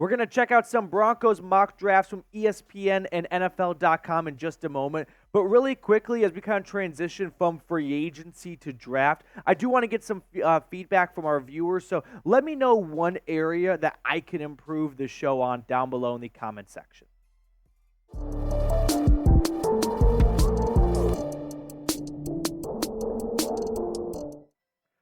We're going to check out some Broncos mock drafts from ESPN and NFL.com in just a moment. But really quickly, as we kind of transition from free agency to draft, I do want to get some feedback from our viewers. So let me know one area that I can improve the show on down below in the comment section.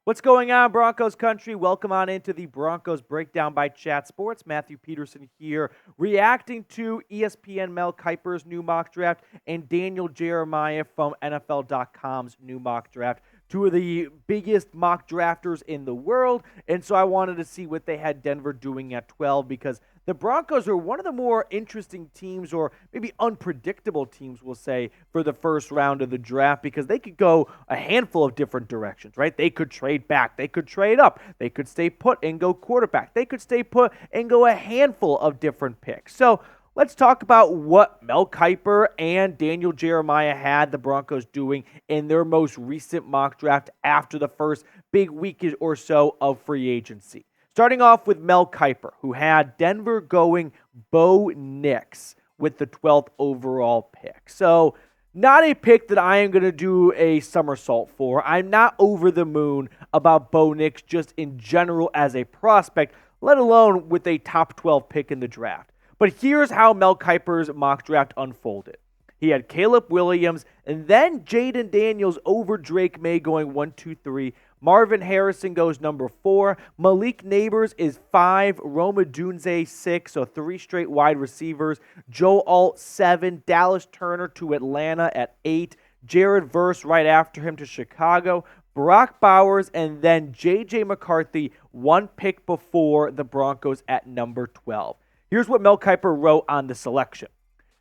What's going on, Broncos country? Welcome on into the Broncos Breakdown by Chat Sports. Matthew Peterson here, reacting to ESPN Mel Kiper's new mock draft and Daniel Jeremiah from NFL.com's new mock draft. Two of the biggest mock drafters in the world, and so I wanted to see what they had Denver doing at 12 because the Broncos are one of the more interesting teams, or maybe unpredictable teams, we'll say, for the first round of the draft because they could go a handful of different directions, right? They could trade back. They could trade up. They could stay put and go quarterback. They could stay put and go a handful of different picks. So let's talk about what Mel Kiper and Daniel Jeremiah had the Broncos doing in their most recent mock draft after the first big week or so of free agency. Starting off with Mel Kiper, who had Denver going Bo Nix with the 12th overall pick. So not a pick that I am going to do a somersault for. I'm not over the moon about Bo Nix just in general as a prospect, let alone with a top 12 pick in the draft. But here's how Mel Kiper's mock draft unfolded. He had Caleb Williams and then Jaden Daniels over Drake May going 1, 2, 3. Marvin Harrison goes number 4. Malik Neighbors is 5. Roma Dunze 6. So 3 straight wide receivers. Joe Alt 7. Dallas Turner to Atlanta at 8. Jared Verse right after him to Chicago. Brock Bowers and then J.J. McCarthy 1 pick before the Broncos at number 12. Here's what Mel Kiper wrote on the selection.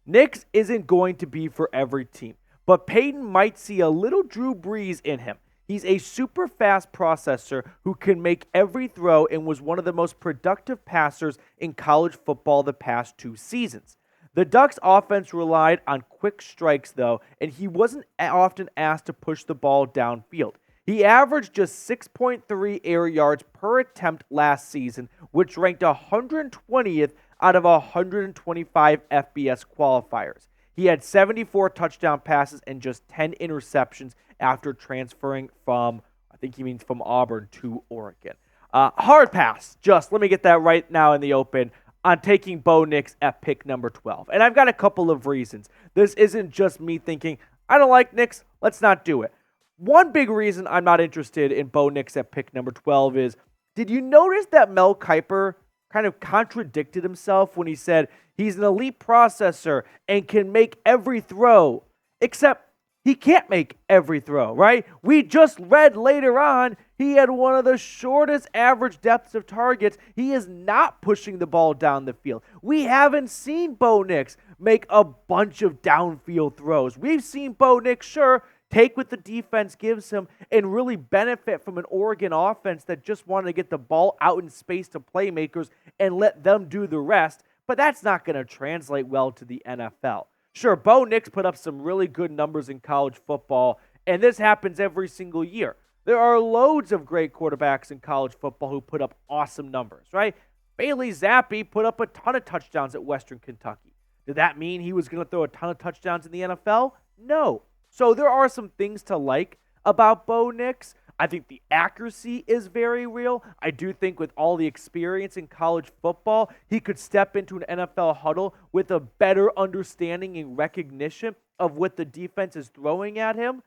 Nix isn't going to be for every team, but Payton might see a little Drew Brees in him. He's a super fast processor who can make every throw and was one of the most productive passers in college football the past 2 seasons. The Ducks offense relied on quick strikes though, and he wasn't often asked to push the ball downfield. He averaged just 6.3 air yards per attempt last season, which ranked 120th out of 125 FBS qualifiers. He had 74 touchdown passes and just 10 interceptions after transferring from, I think he means from Auburn to Oregon. Hard pass, just let me get that right now in the open, on taking Bo Nix at pick number 12. And I've got a couple of reasons. This isn't just me thinking, I don't like Nix, let's not do it. One big reason I'm not interested in Bo Nix at pick number 12 is, did you notice that Mel Kiper kind of contradicted himself when he said he's an elite processor and can make every throw, except he can't make every throw, right? We just read later on he had one of the shortest average depths of targets. He is not pushing the ball down the field. We haven't seen Bo Nix make a bunch of downfield throws. We've seen Bo Nix, sure, take what the defense gives him and really benefit from an Oregon offense that just wanted to get the ball out in space to playmakers and let them do the rest, but that's not going to translate well to the NFL. Sure, Bo Nix put up some really good numbers in college football, and this happens every single year. There are loads of great quarterbacks in college football who put up awesome numbers, right? Bailey Zappi put up a ton of touchdowns at Western Kentucky. Did that mean he was going to throw a ton of touchdowns in the NFL? No. So there are some things to like about Bo Nix. I think the accuracy is very real. I do think with all the experience in college football, he could step into an NFL huddle with a better understanding and recognition of what the defense is throwing at him.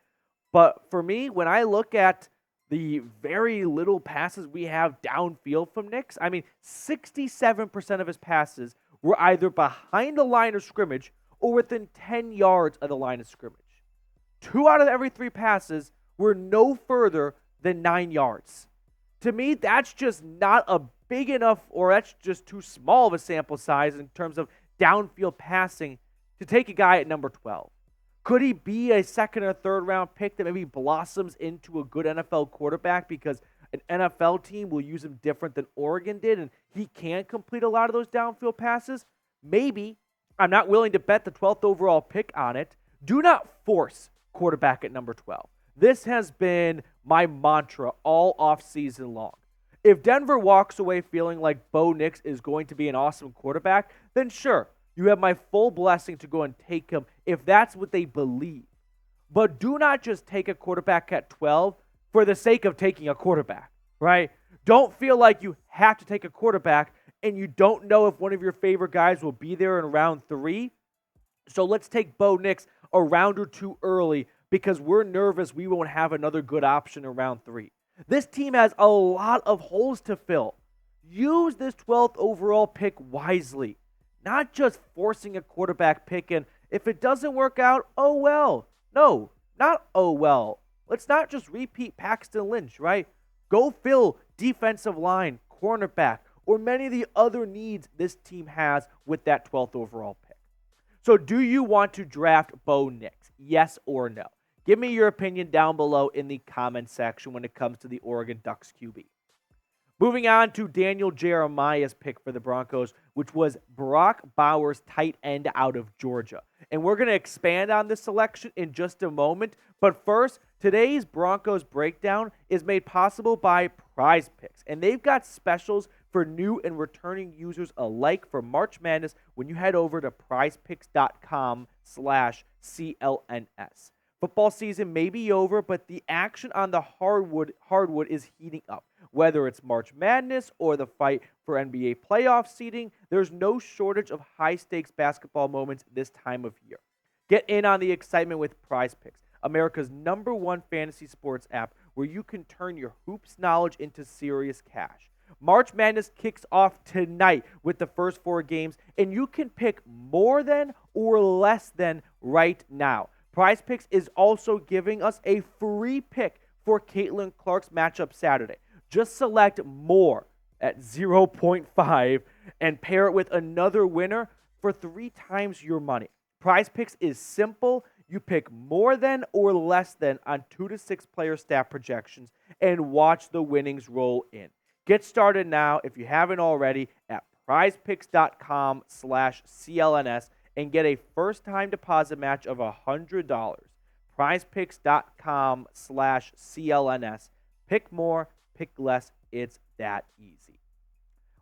But for me, when I look at the very little passes we have downfield from Nix, 67% of his passes were either behind the line of scrimmage or within 10 yards of the line of scrimmage. 2 out of every 3 passes were no further than 9 yards. To me, that's just not a big enough, or that's just too small of a sample size in terms of downfield passing to take a guy at number 12. Could he be a second or third round pick that maybe blossoms into a good NFL quarterback because an NFL team will use him different than Oregon did and he can complete a lot of those downfield passes? Maybe. I'm not willing to bet the 12th overall pick on it. Do not force quarterback at number 12. This has been my mantra all offseason long. If Denver walks away feeling like Bo Nix is going to be an awesome quarterback, then sure, you have my full blessing to go and take him if that's what they believe. But do not just take a quarterback at 12 for the sake of taking a quarterback, right? Don't feel like you have to take a quarterback and you don't know if one of your favorite guys will be there in round 3. So let's take Bo Nix a round or 2 early because we're nervous we won't have another good option in round 3. This team has a lot of holes to fill. Use this 12th overall pick wisely, not just forcing a quarterback pick, and if it doesn't work out, oh well. No, not oh well. Let's not just repeat Paxton Lynch, right? Go fill defensive line, cornerback, or many of the other needs this team has with that 12th overall pick. So do you want to draft Bo Nix? Yes or no? Give me your opinion down below in the comment section when it comes to the Oregon Ducks QB. Moving on to Daniel Jeremiah's pick for the Broncos, which was Brock Bowers, tight end out of Georgia. And we're going to expand on this selection in just a moment. But first, today's Broncos breakdown is made possible by Prize Picks. And they've got specials for new and returning users alike for March Madness when you head over to prizepicks.com/CLNS. Football season may be over, but the action on the hardwood is heating up. Whether it's March Madness or the fight for NBA playoff seeding, there's no shortage of high-stakes basketball moments this time of year. Get in on the excitement with Prize Picks, America's #1 fantasy sports app where you can turn your hoops knowledge into serious cash. March Madness kicks off tonight with the first 4 games, and you can pick more than or less than right now. Prize Picks is also giving us a free pick for Caitlin Clark's matchup Saturday. Just select more at 0.5 and pair it with another winner for 3 times your money. Prize Picks is simple. You pick more than or less than on 2 to 6 player stat projections and watch the winnings roll in. Get started now if you haven't already at prizepicks.com/CLNS and get a first-time deposit match of $100. prizepicks.com/CLNS. Pick more, pick less. It's that easy.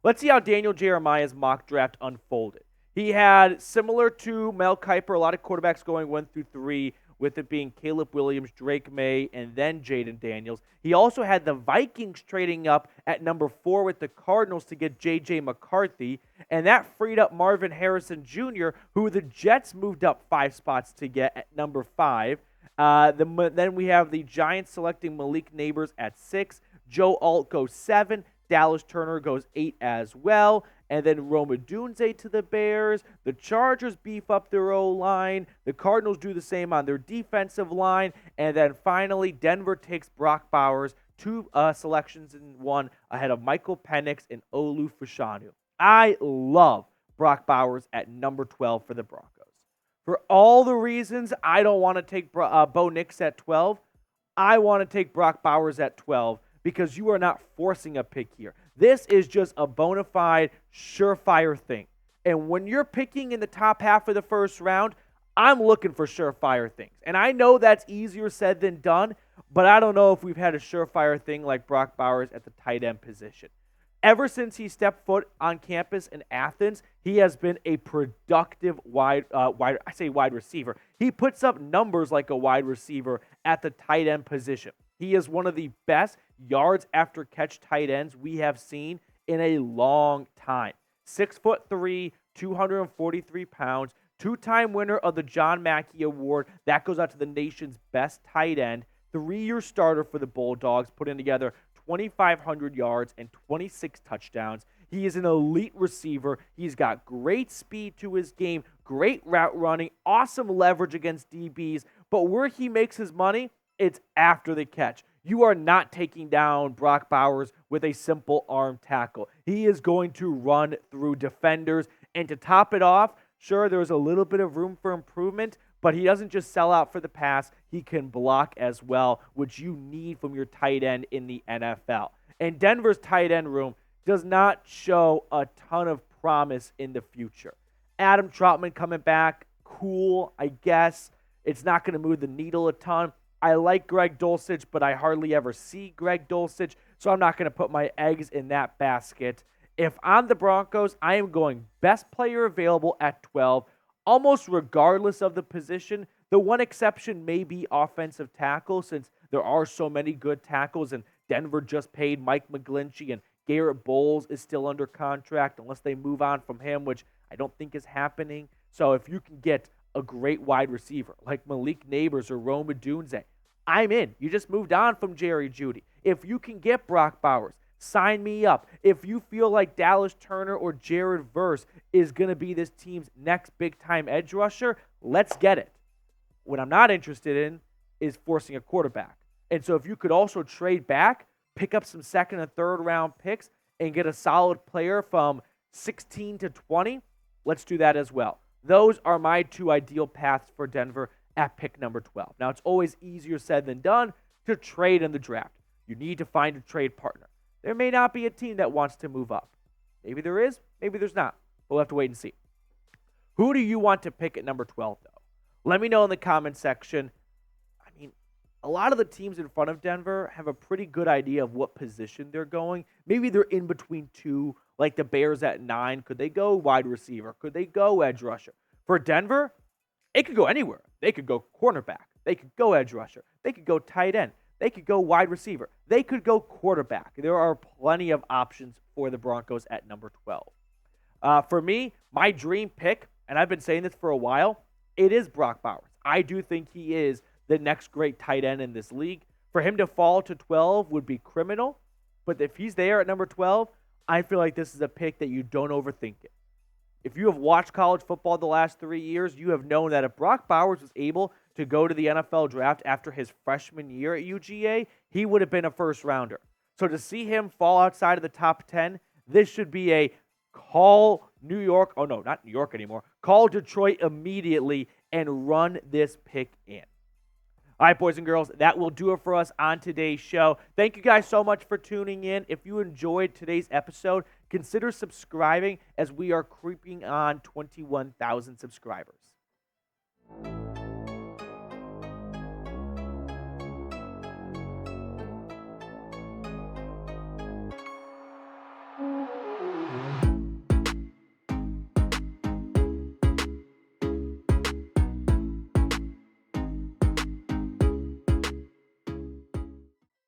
Let's see how Daniel Jeremiah's mock draft unfolded. He had, similar to Mel Kiper, a lot of quarterbacks going 1 through 3, with it being Caleb Williams, Drake May, and then Jaden Daniels. He also had the Vikings trading up at number 4 with the Cardinals to get J.J. McCarthy, and that freed up Marvin Harrison Jr., who the Jets moved up 5 spots to get at number 5. Then we have the Giants selecting Malik Nabers at 6. Joe Alt goes 7. Dallas Turner goes 8 as well. And then Roma Dunze to the Bears. The Chargers beef up their O-line. The Cardinals do the same on their defensive line. And then finally, Denver takes Brock Bowers, 2 selections in 1 ahead of Michael Penix and Olu Fashanu. I love Brock Bowers at number 12 for the Broncos. For all the reasons I don't want to take Bo Nix at 12, I want to take Brock Bowers at 12 because you are not forcing a pick here. This is just a bona fide, surefire thing. And when you're picking in the top half of the first round, I'm looking for surefire things. And I know that's easier said than done, but I don't know if we've had a surefire thing like Brock Bowers at the tight end position. Ever since he stepped foot on campus in Athens, he has been a productive wide receiver. He puts up numbers like a wide receiver at the tight end position. He is one of the best yards after catch tight ends we have seen in a long time. 6'3", 243 pounds, 2-time winner of the John Mackey Award. That goes out to the nation's best tight end. 3-year starter for the Bulldogs, putting together 2,500 yards and 26 touchdowns. He is an elite receiver. He's got great speed to his game, great route running, awesome leverage against DBs. But where he makes his money, it's after the catch. You are not taking down Brock Bowers with a simple arm tackle. He is going to run through defenders. And to top it off, sure, there's a little bit of room for improvement, but he doesn't just sell out for the pass. He can block as well, which you need from your tight end in the NFL. And Denver's tight end room does not show a ton of promise in the future. Adam Trautman coming back, cool, I guess. It's not going to move the needle a ton. I like Greg Dulcich, but I hardly ever see Greg Dulcich. so I'm not going to put my eggs in that basket. If I'm the Broncos, I am going best player available at 12, almost regardless of the position. The one exception may be offensive tackle, since there are so many good tackles, and Denver just paid Mike McGlinchey, and Garrett Bowles is still under contract unless they move on from him, which I don't think is happening. So if you can get a great wide receiver like Malik Neighbors or Rome Odunze, I'm in. You just moved on from Jerry Jeudy. If you can get Brock Bowers, sign me up. If you feel like Dallas Turner or Jared Verse is going to be this team's next big-time edge rusher, let's get it. What I'm not interested in is forcing a quarterback. And so if you could also trade back, pick up some second and third round picks, and get a solid player from 16 to 20, let's do that as well. Those are my two ideal paths for Denver at pick number 12. Now, it's always easier said than done to trade in the draft. You need to find a trade partner. There may not be a team that wants to move up. Maybe there is, maybe there's not. We'll have to wait and see. Who do you want to pick at number 12, though? Let me know in the comment section. I mean, a lot of the teams in front of Denver have a pretty good idea of what position they're going. Maybe they're in between two, like the Bears at 9. Could they go wide receiver? Could they go edge rusher? For Denver, it could go anywhere. They could go cornerback. They could go edge rusher. They could go tight end. They could go wide receiver. They could go quarterback. There are plenty of options for the Broncos at number 12. For me, my dream pick, and I've been saying this for a while, it is Brock Bowers. I do think he is the next great tight end in this league. For him to fall to 12 would be criminal, but if he's there at number 12, I feel like this is a pick that you don't overthink it. If you have watched college football the last 3 years, you have known that if Brock Bowers was able to go to the NFL draft after his freshman year at UGA, he would have been a first rounder. So to see him fall outside of the top 10, this should be a call New York, oh no, not New York anymore, call Detroit immediately and run this pick in. All right, boys and girls, that will do it for us on today's show. Thank you guys so much for tuning in. If you enjoyed today's episode, consider subscribing as we are creeping on 21,000 subscribers.